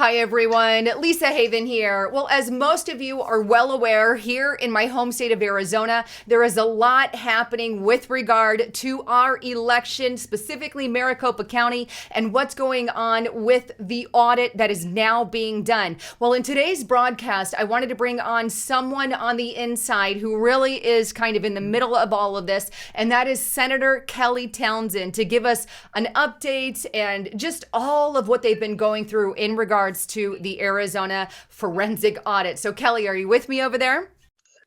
Hi, everyone. Lisa Haven here. Well, as most of you are well aware, here in my home state of Arizona, there is a lot happening with regard to our election, specifically Maricopa County, and what's going on with the audit that is now being done. Well, in today's broadcast, I wanted to bring on someone on the inside who really is kind of in the middle of all of this, and that is Senator Kelly Townsend, to give us an update and just all of what they've been going through in regards to the Arizona forensic audit. So, Kelly, are you with me over there?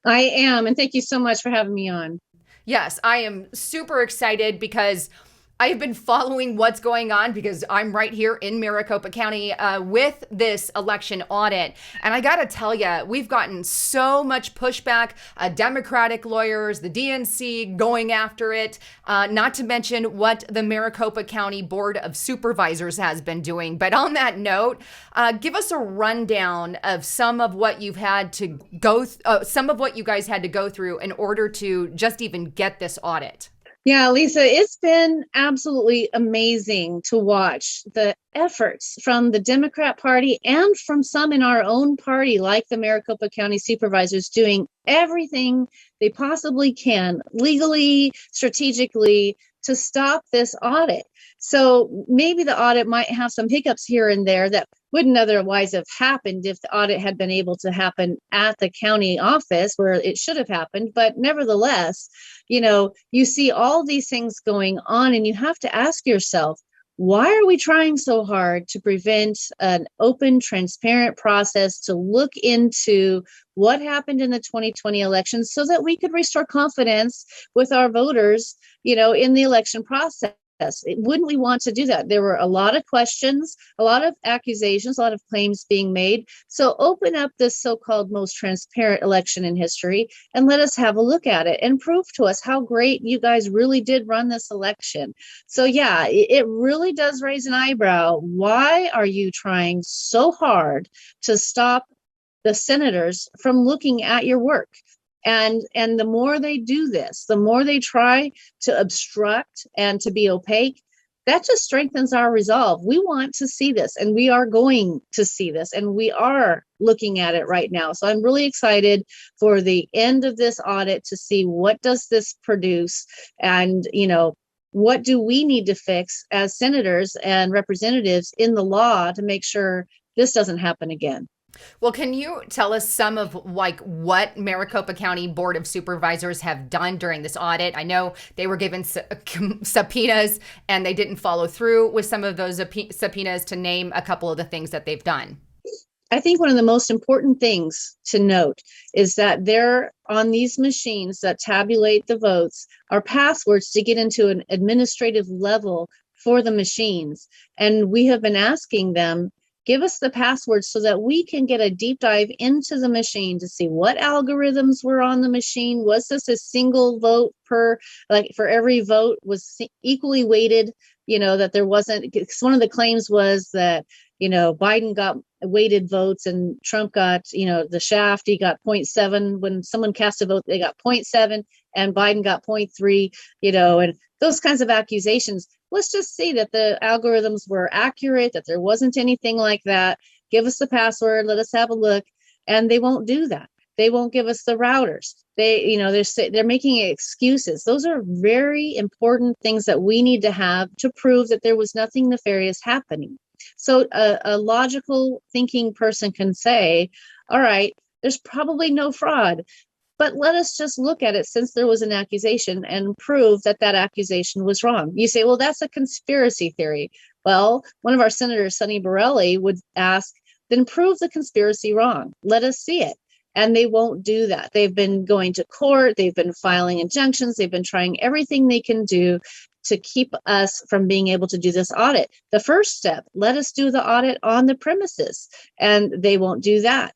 I am, and thank you so much for having me on. Yes, I am super excited because I've been following what's going on because I'm right here in Maricopa County with this election audit. And I got to tell you, we've gotten so much pushback, Democratic lawyers, the DNC going after it, not to mention what the Maricopa County Board of Supervisors has been doing. But on that note, give us a rundown of some of what you've had to some of what you guys had to go through in order to just even get this audit. Yeah, Lisa, it's been absolutely amazing to watch the efforts from the Democrat Party and from some in our own party, like the Maricopa County Supervisors, doing everything they possibly can, legally, strategically, to stop this audit. So maybe the audit might have some hiccups here and there that wouldn't otherwise have happened if the audit had been able to happen at the county office where it should have happened. But nevertheless, you see all these things going on, and you have to ask yourself, why are we trying so hard to prevent an open, transparent process to look into what happened in the 2020 elections so that we could restore confidence with our voters, in the election process? Wouldn't we want to do that? There were a lot of questions, a lot of accusations, a lot of claims being made. So open up this so-called most transparent election in history and let us have a look at it and prove to us how great you guys really did run this election. So yeah, it really does raise an eyebrow. Why are you trying so hard to stop the senators from looking at your work? And the more they do this, the more they try to obstruct and to be opaque, that just strengthens our resolve. We want to see this, and we are going to see this, and we are looking at it right now. So I'm really excited for the end of this audit to see what does this produce, and what do we need to fix as senators and representatives in the law to make sure this doesn't happen again. Well, can you tell us some of what Maricopa County Board of Supervisors have done during this audit? I know they were given subpoenas and they didn't follow through with some of those subpoenas, to name a couple of the things that they've done. I think one of the most important things to note is that there on these machines that tabulate the votes are passwords to get into an administrative level for the machines. And we have been asking them, give us the passwords so that we can get a deep dive into the machine to see what algorithms were on the machine. Was this a single vote for every vote was equally weighted? That there wasn't, one of the claims was that, Biden got weighted votes and Trump got, the shaft, he got 0.7. When someone cast a vote, they got 0.7 and Biden got 0.3, and those kinds of accusations. Let's just see that the algorithms were accurate, that there wasn't anything like that. Give us the password, let us have a look. And they won't do that. They won't give us the routers. They're making excuses. Those are very important things that we need to have to prove that there was nothing nefarious happening. So a logical thinking person can say, all right, there's probably no fraud. But let us just look at it since there was an accusation and prove that that accusation was wrong. You say, well, that's a conspiracy theory. Well, one of our senators, Sonny Borelli, would ask, then prove the conspiracy wrong. Let us see it. And they won't do that. They've been going to court. They've been filing injunctions. They've been trying everything they can do to keep us from being able to do this audit. The first step, let us do the audit on the premises. And they won't do that.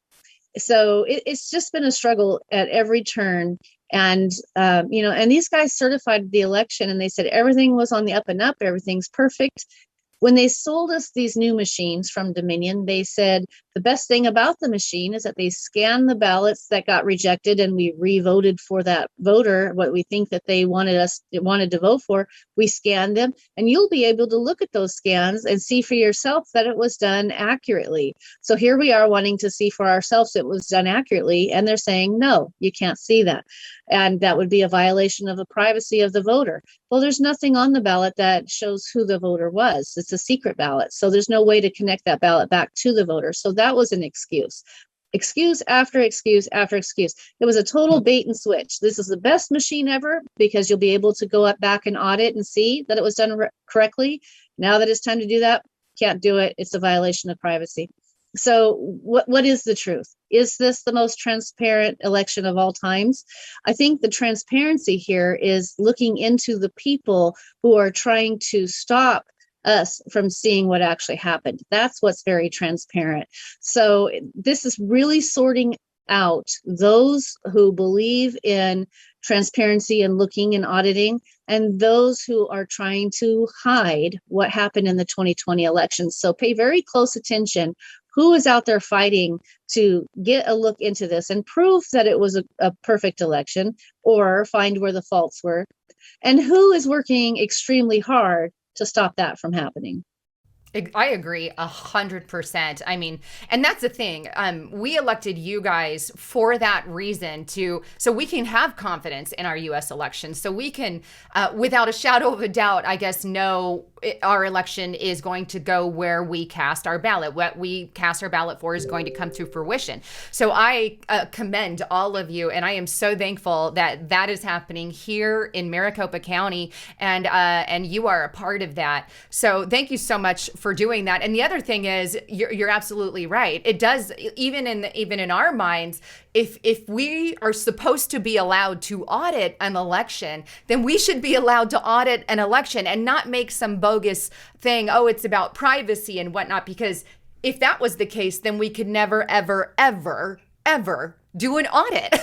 So it's just been a struggle at every turn. And, and these guys certified the election and they said everything was on the up and up. Everything's perfect. When they sold us these new machines from Dominion, they said the best thing about the machine is that they scan the ballots that got rejected and we re-voted for that voter, what we think that they wanted to vote for. We scanned them, and you'll be able to look at those scans and see for yourself that it was done accurately. So here we are wanting to see for ourselves it was done accurately, and they're saying, no, you can't see that. And that would be a violation of the privacy of the voter. Well, there's nothing on the ballot that shows who the voter was. It's a secret ballot. So there's no way to connect that ballot back to the voter. So that was an excuse. Excuse after excuse after excuse. It was a total bait and switch. This is the best machine ever because you'll be able to go up back and audit and see that it was done correctly. Now that it's time to do that, can't do it. It's a violation of privacy. So what is the truth? Is this the most transparent election of all times? I think the transparency here is looking into the people who are trying to stop us from seeing what actually happened. That's what's very transparent. So this is really sorting out those who believe in transparency and looking and auditing, and those who are trying to hide what happened in the 2020 elections. So pay very close attention. Who is out there fighting to get a look into this and prove that it was a perfect election or find where the faults were? And who is working extremely hard to stop that from happening? I agree 100%. I mean, and that's the thing. We elected you guys for that reason so we can have confidence in our U.S. elections. So we can, without a shadow of a doubt, I guess, know our election is going to go where we cast our ballot. What we cast our ballot for is going to come to fruition. So I commend all of you, and I am so thankful that that is happening here in Maricopa County, and you are a part of that. So thank you so much for doing that. And the other thing is, you're absolutely right. It does, even in our minds, if we are supposed to be allowed to audit an election, then we should be allowed to audit an election and not make some bogus thing, oh, it's about privacy and whatnot, because if that was the case, then we could never, ever, ever, ever do an audit.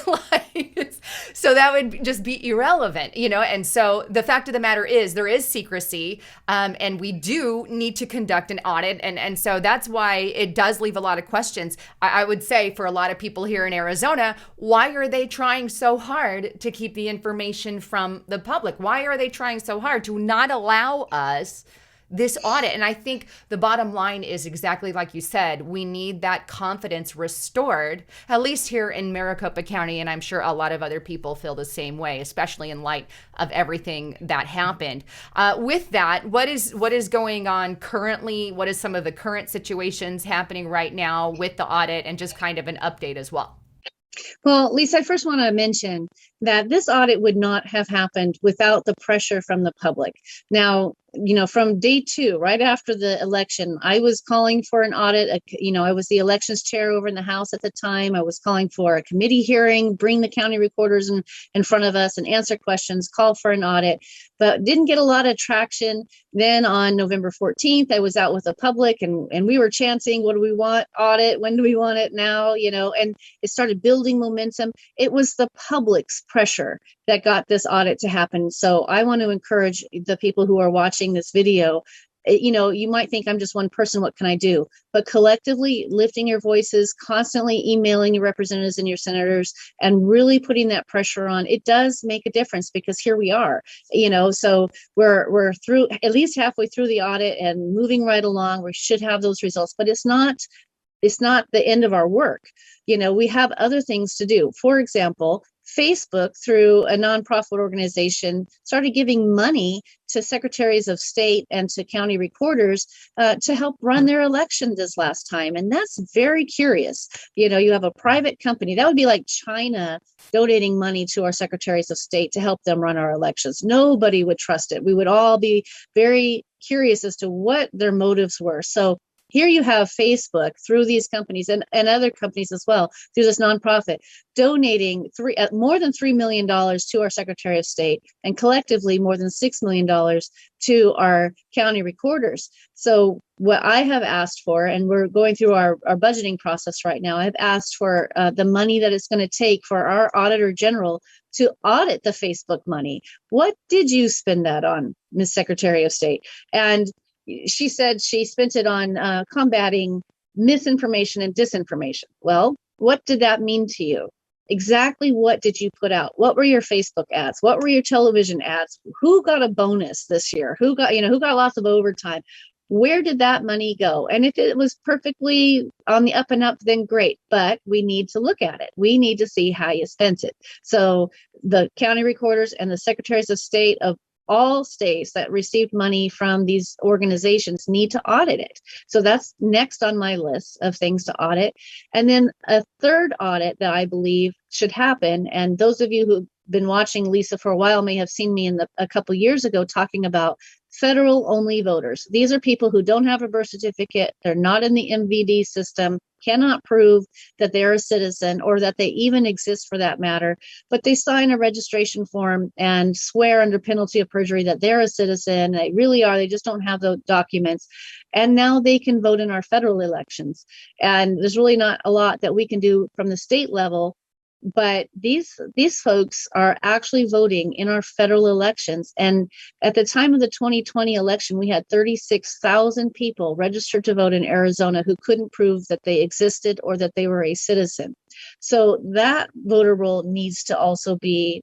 So that would just be irrelevant, And so the fact of the matter is there is secrecy, and we do need to conduct an audit. And so that's why it does leave a lot of questions. I would say for a lot of people here in Arizona, why are they trying so hard to keep the information from the public? Why are they trying so hard to not allow us this audit? And I think the bottom line is exactly like you said. We need that confidence restored, at least here in Maricopa County. And I'm sure a lot of other people feel the same way, especially in light of everything that happened. With that, what is going on currently? What is some of the current situations happening right now with the audit, and just kind of an update as well? Well, Lisa, I first want to mention that this audit would not have happened without the pressure from the public. Now, from day two, right after the election, I was calling for an audit. I was the elections chair over in the House at the time. I was calling for a committee hearing, bring the county recorders in front of us and answer questions, call for an audit, but didn't get a lot of traction. Then on November 14th, I was out with the public and we were chanting, what do we want? Audit. When do we want it now? And it started building momentum. It was the public's pressure that got this audit to happen. So I want to encourage the people who are watching this video. You might think I'm just one person, what can I do? But collectively lifting your voices, constantly emailing your representatives and your senators, and really putting that pressure on, it does make a difference, because here we are, so we're through, at least halfway through the audit and moving right along. We should have those results, but it's not the end of our work. We have other things to do. For example, Facebook, through a nonprofit organization, started giving money to secretaries of state and to county recorders to help run their election this last time. And that's very curious. You have a private company. That would be like China donating money to our secretaries of state to help them run our elections. Nobody would trust it. We would all be very curious as to what their motives were. So here you have Facebook, through these companies and other companies as well, through this nonprofit, donating more than $3 million to our Secretary of State, and collectively more than $6 million to our county recorders. So what I have asked for, and we're going through our budgeting process right now, I've asked for the money that it's going to take for our Auditor General to audit the Facebook money. What did you spend that on, Ms. Secretary of State? And she said she spent it on combating misinformation and disinformation. Well, what did that mean to you? Exactly what did you put out? What were your Facebook ads? What were your television ads? Who got a bonus this year? Who got, who got lots of overtime? Where did that money go? And if it was perfectly on the up and up, then great. But we need to look at it. We need to see how you spent it. So the county recorders and the secretaries of state of all states that received money from these organizations need to audit it. So that's next on my list of things to audit. And then a third audit that I believe should happen, and those of you who've been watching Lisa for a while may have seen me a couple years ago talking about federal only voters. These are people who don't have a birth certificate. They're not in the MVD system, cannot prove that they're a citizen or that they even exist for that matter, but they sign a registration form and swear under penalty of perjury that they're a citizen. They really are. They just don't have the documents. And now they can vote in our federal elections. And there's really not a lot that we can do from the state level. But these folks are actually voting in our federal elections. And at the time of the 2020 election, we had 36,000 people registered to vote in Arizona who couldn't prove that they existed or that they were a citizen. So that voter roll needs to also be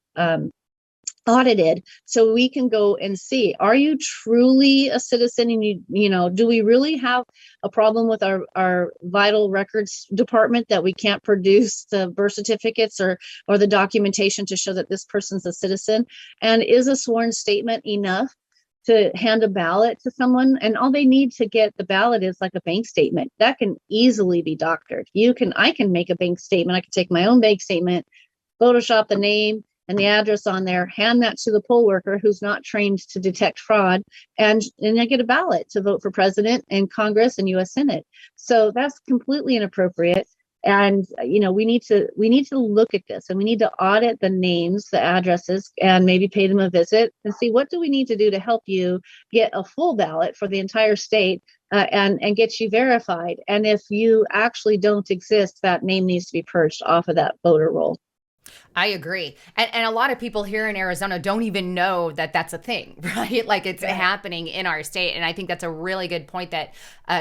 audited so we can go and see, are you truly a citizen? And do we really have a problem with our vital records department that we can't produce the birth certificates or the documentation to show that this person's a citizen? And is a sworn statement enough to hand a ballot to someone? And all they need to get the ballot is like a bank statement that can easily be doctored. I can make a bank statement. I can take my own bank statement, Photoshop the name and the address on there, hand that to the poll worker who's not trained to detect fraud, and I get a ballot to vote for president and Congress and U.S. Senate. So that's completely inappropriate. And we need to look at this, and we need to audit the names, the addresses, and maybe pay them a visit and see what do we need to do to help you get a full ballot for the entire state and get you verified. And if you actually don't exist, that name needs to be purged off of that voter roll. I agree. And a lot of people here in Arizona don't even know that that's a thing, right? Like it's happening in our state. And I think that's a really good point that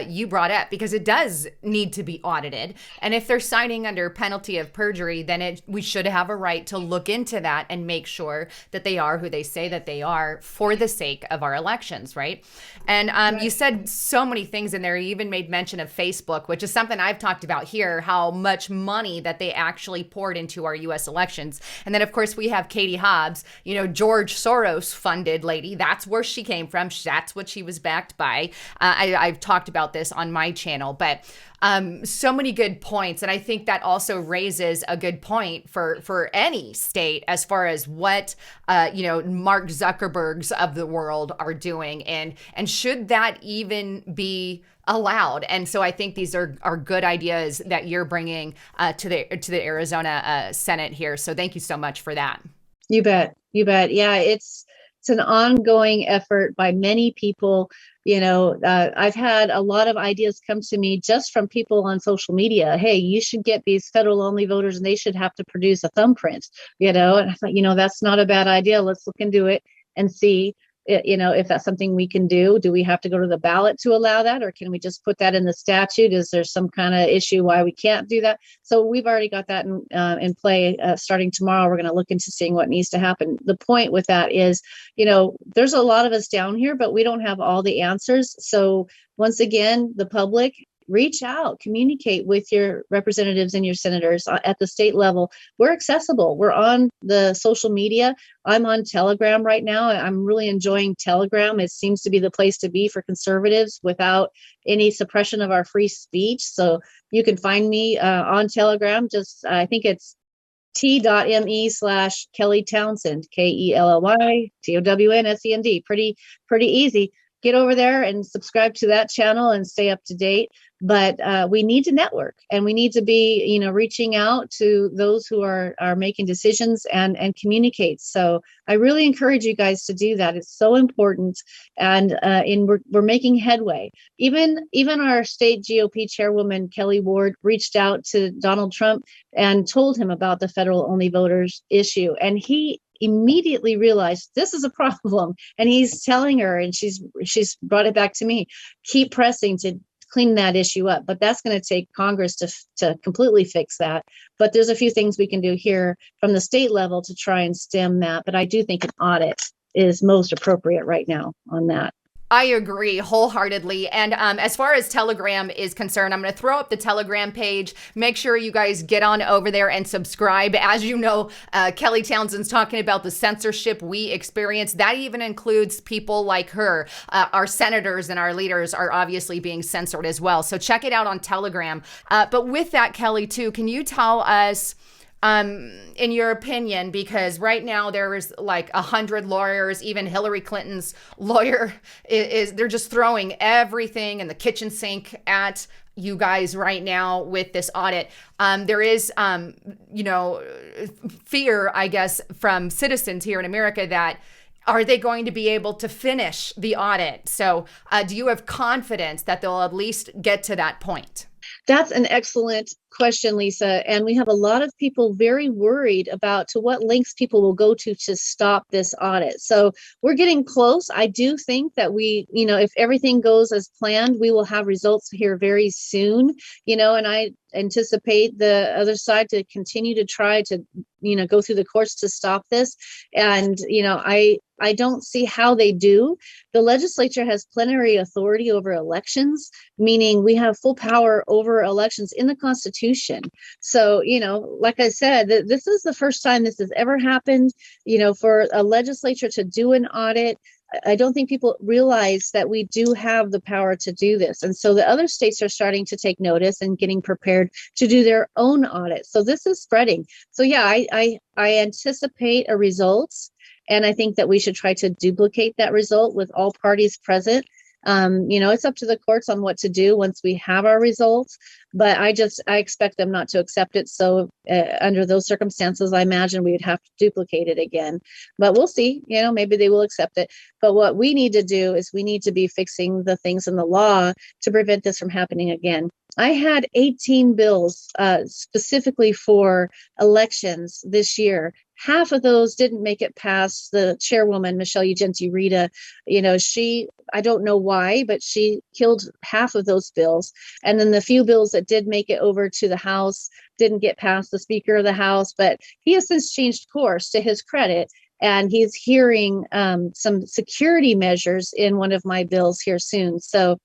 you brought up, because it does need to be audited. And if they're signing under penalty of perjury, then we should have a right to look into that and make sure that they are who they say that they are for the sake of our elections, right? And you said so many things in there. You even made mention of Facebook, which is something I've talked about here, how much money that they actually poured into our U.S. elections. And then, of course, we have Katie Hobbs, George Soros funded lady. That's where she came from. That's what she was backed by. I've talked about this on my channel, but so many good points. And I think that also raises a good point for any state as far as what, Mark Zuckerbergs of the world are doing. And should that even be allowed? And so I think these are good ideas that you're bringing to the Arizona Senate here. So thank you so much for that. You bet. Yeah, it's an ongoing effort by many people. I've had a lot of ideas come to me just from people on social media. Hey, you should get these federal only voters and they should have to produce a thumbprint, and I thought, that's not a bad idea. Let's look into it and see, if that's something we can do. Do we have to go to the ballot to allow that, or can we just put that in the statute? Is there some kind of issue why we can't do that? So we've already got that in play. Starting tomorrow, we're going to look into seeing what needs to happen. The point with that is, there's a lot of us down here, but we don't have all the answers. So once again, the public, reach out, communicate with your representatives and your senators at the state level. We're accessible. We're on the social media. I'm on Telegram right now. I'm really enjoying Telegram. It seems to be the place to be for conservatives without any suppression of our free speech. So you can find me on Telegram. I think it's t.me/Kelly Townsend, KELLYTOWNSEND. Pretty easy. Get over there and subscribe to that channel and stay up to date. But we need to network, and we need to be, reaching out to those who are making decisions and communicate. So I really encourage you guys to do that. It's so important, and we're making headway. Even our state GOP chairwoman Kelly Ward reached out to Donald Trump and told him about the federal only voters issue, and he immediately realized this is a problem, and he's telling her, and she's brought it back to me, keep pressing to clean that issue up. But that's going to take Congress to completely fix that. But there's a few things we can do here from the state level to try and stem that. But I do think an audit is most appropriate right now on that. I agree wholeheartedly. And as far as Telegram is concerned, I'm going to throw up the Telegram page. Make sure you guys get on over there and subscribe. As you know, Kelly Townsend's talking about the censorship we experience. That even includes people like her. Our senators and our leaders are obviously being censored as well. So check it out on Telegram. But with that, Kelly, too, can you tell us, in your opinion, because right now there is like 100 lawyers, even Hillary Clinton's lawyer is they're just throwing everything in the kitchen sink at you guys right now with this audit. There is, fear, I guess, from citizens here in America that are they going to be able to finish the audit? So do you have confidence that they'll at least get to that point? That's an excellent question, Lisa. And we have a lot of people very worried about to what lengths people will go to stop this audit. So we're getting close. I do think that if everything goes as planned, we will have results here very soon, and I anticipate the other side to continue to try to, go through the courts to stop this. And, I don't see how they do. The legislature has plenary authority over elections, meaning we have full power over elections in the Constitution. So, like I said, this is the first time this has ever happened, for a legislature to do an audit. I don't think people realize that we do have the power to do this. And so the other states are starting to take notice and getting prepared to do their own audit. So this is spreading. So yeah, I anticipate a result. And I think that we should try to duplicate that result with all parties present. It's up to the courts on what to do once we have our results, but I expect them not to accept it. So under those circumstances, I imagine we would have to duplicate it again, but we'll see, maybe they will accept it. But what we need to do is we need to be fixing the things in the law to prevent this from happening again. I had 18 bills specifically for elections this year. Half of those didn't make it past the chairwoman, Michelle Ugenti Rita. I don't know why, but she killed half of those bills. And then the few bills that did make it over to the House didn't get past the Speaker of the House. But he has since changed course, to his credit. And he's hearing some security measures in one of my bills here soon. So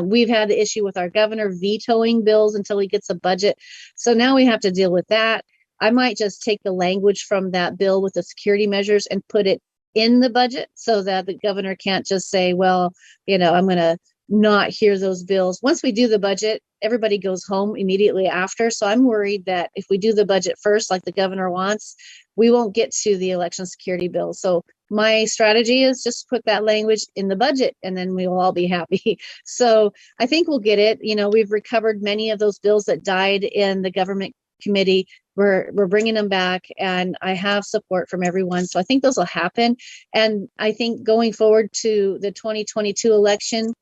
we've had the issue with our governor vetoing bills until he gets a budget. So now we have to deal with that. I might just take the language from that bill with the security measures and put it in the budget so that the governor can't just say, well, I'm going to not hear those bills. Once we do the budget, everybody goes home immediately after. So I'm worried that if we do the budget first, like the governor wants, we won't get to the election security bill. So my strategy is just put that language in the budget and then we will all be happy. So I think we'll get it. We've recovered many of those bills that died in the government committee. We're bringing them back, and I have support from everyone. So I think those will happen. And I think going forward to the 2022 election,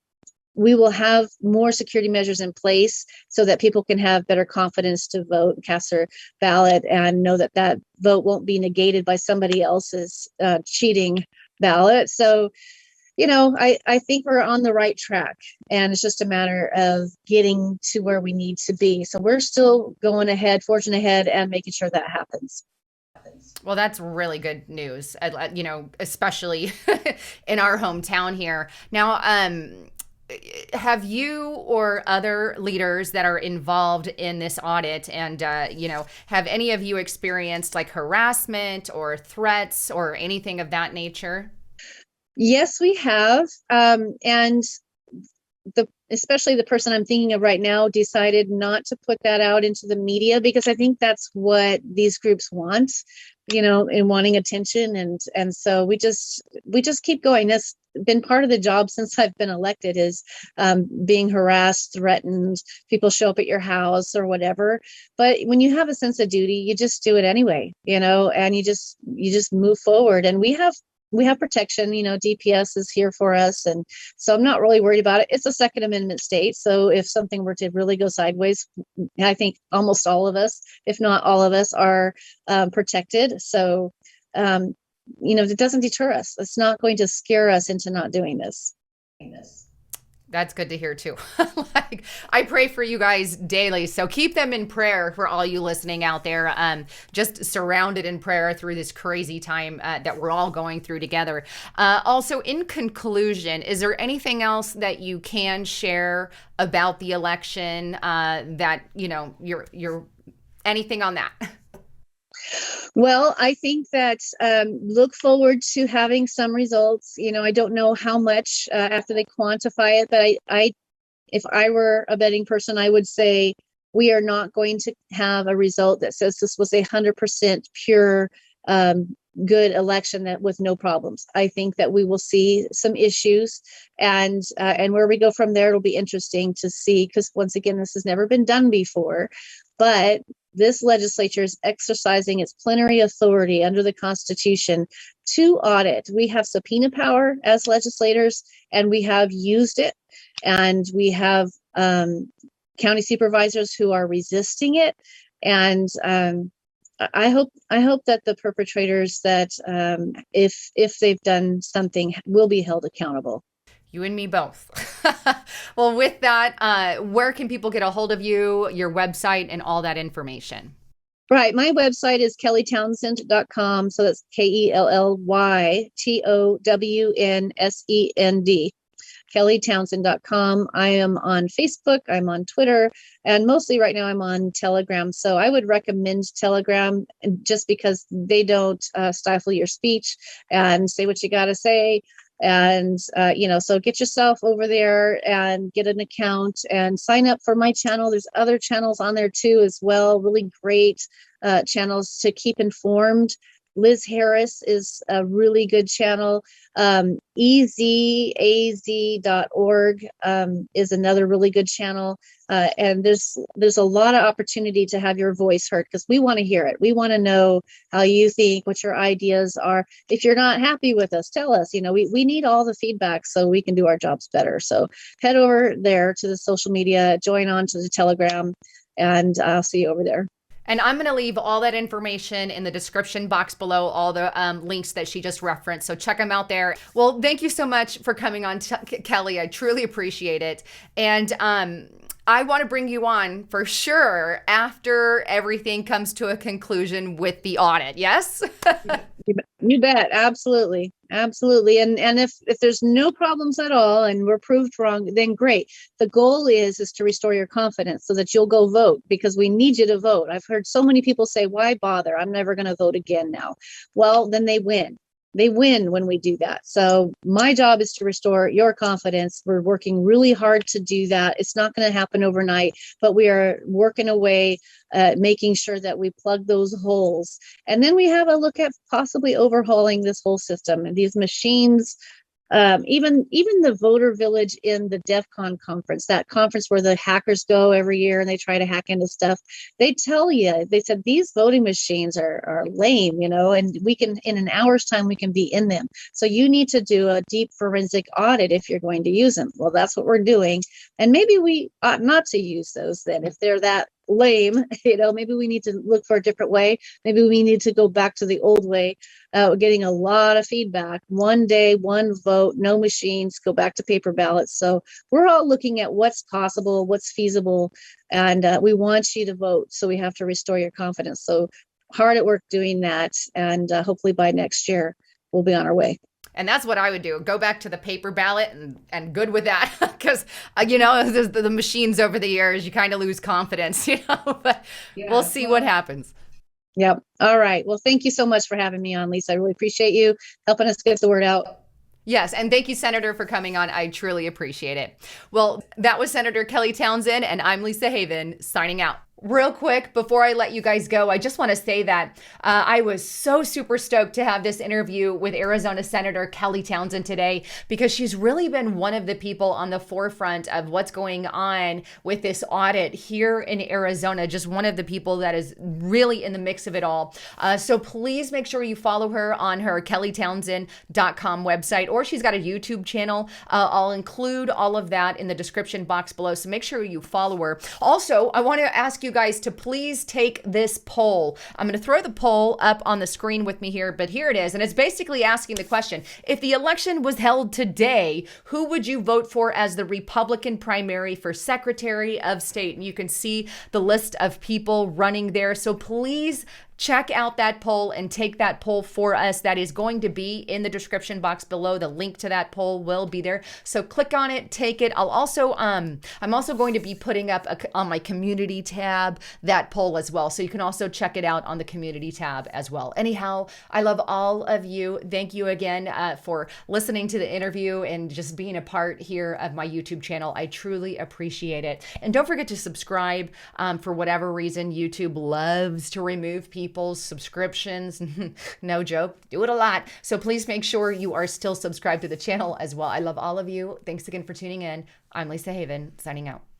we will have more security measures in place so that people can have better confidence to vote and cast their ballot and know that that vote won't be negated by somebody else's cheating ballot. So, I think we're on the right track, and it's just a matter of getting to where we need to be. So we're still going ahead, forging ahead, and making sure that happens. Well, that's really good news, especially in our hometown here. Now, have you or other leaders that are involved in this audit and, have any of you experienced like harassment or threats or anything of that nature? Yes, we have. And especially the person I'm thinking of right now decided not to put that out into the media because I think that's what these groups want, in wanting attention. And so we just keep going. That's been part of the job since I've been elected is being harassed, threatened, people show up at your house or whatever. But when you have a sense of duty, you just do it anyway, and you just move forward. And we have protection, DPS is here for us. And so I'm not really worried about it. It's a Second Amendment state. So if something were to really go sideways, I think almost all of us, if not all of us, are protected. So it doesn't deter us. It's not going to scare us into not doing this. That's good to hear too. Like, I pray for you guys daily. So keep them in prayer for all you listening out there. Just surrounded in prayer through this crazy time that we're all going through together. Also, in conclusion, is there anything else that you can share about the election that, you're anything on that? Well, I think that look forward to having some results. I don't know how much after they quantify it, but if I were a betting person, I would say we are not going to have a result that says this was 100% pure, good election that with no problems. I think that we will see some issues, and where we go from there, it'll be interesting to see, because once again, this has never been done before, but this legislature is exercising its plenary authority under the Constitution to audit. We have subpoena power as legislators, and we have used it. And we have county supervisors who are resisting it. And I hope that the perpetrators that if they've done something will be held accountable. You and me both. Well, with that, where can people get a hold of you, your website, and all that information? Right. My website is kellytownsend.com. So that's KELLYTOWNSEND. kellytownsend.com. I am on Facebook. I'm on Twitter. And mostly right now I'm on Telegram. So I would recommend Telegram just because they don't stifle your speech and say what you got to say. And, so get yourself over there and get an account and sign up for my channel. There's other channels on there too, as well. Really great channels to keep informed. Liz Harris is a really good channel. EZAZ.org is another really good channel. And there's a lot of opportunity to have your voice heard, because we want to hear it. We want to know how you think, what your ideas are. If you're not happy with us, tell us. We need all the feedback so we can do our jobs better. So head over there to the social media, join on to the Telegram, and I'll see you over there. And I'm going to leave all that information in the description box below, all the links that she just referenced. So check them out there. Well, thank you so much for coming on, Kelly. I truly appreciate it. And I want to bring you on for sure after everything comes to a conclusion with the audit. Yes? You bet. Absolutely. Absolutely. And if there's no problems at all and we're proved wrong, then great. The goal is to restore your confidence so that you'll go vote, because we need you to vote. I've heard so many people say, why bother? I'm never going to vote again now. Well, then they win. They win when we do that. So my job is to restore your confidence. We're working really hard to do that. It's not going to happen overnight, but we are working away, making sure that we plug those holes. And then we have a look at possibly overhauling this whole system. And these machines, even the voter village in the DEF CON conference, that conference where the hackers go every year and they try to hack into stuff, they said these voting machines are lame, and we can, in an hour's time, we can be in them. So you need to do a deep forensic audit if you're going to use them. Well, that's what we're doing. And maybe we ought not to use those then if they're that lame. Maybe we need to look for a different way. Maybe we need to go back to the old way. We're getting a lot of feedback. One day, one vote, no machines, go back to paper ballots. So we're all looking at what's possible, what's feasible, and we want you to vote. So we have to restore your confidence. So hard at work doing that. And hopefully by next year, we'll be on our way. And that's what I would do. Go back to the paper ballot and good with that. Because, the machines over the years, you kind of lose confidence, but yeah, we'll see what happens. Yep. All right. Well, thank you so much for having me on, Lisa. I really appreciate you helping us get the word out. Yes. And thank you, Senator, for coming on. I truly appreciate it. Well, that was Senator Kelly Townsend, and I'm Lisa Haven signing out. Real quick, before I let you guys go, I just want to say that I was so super stoked to have this interview with Arizona Senator Kelly Townsend today, because she's really been one of the people on the forefront of what's going on with this audit here in Arizona. Just one of the people that is really in the mix of it all. So please make sure you follow her on her kellytownsend.com website, or she's got a YouTube channel. I'll include all of that in the description box below. So make sure you follow her. Also, I want to ask you guys to please take this poll. I'm going to throw the poll up on the screen with me here, but here it is. And it's basically asking the question, if the election was held today, who would you vote for as the Republican primary for Secretary of State? And you can see the list of people running there. So please check out that poll and take that poll for us. That is going to be in the description box below. The link to that poll will be there. So click on it, take it. I'm also going to be putting up on my community tab that poll as well. So you can also check it out on the community tab as well. Anyhow, I love all of you. Thank you again for listening to the interview and just being a part here of my YouTube channel. I truly appreciate it. And don't forget to subscribe. For whatever reason, YouTube loves to remove people's subscriptions. No joke, do it a lot. So please make sure you are still subscribed to the channel as well. I love all of you. Thanks again for tuning in. I'm Lisa Haven, signing out.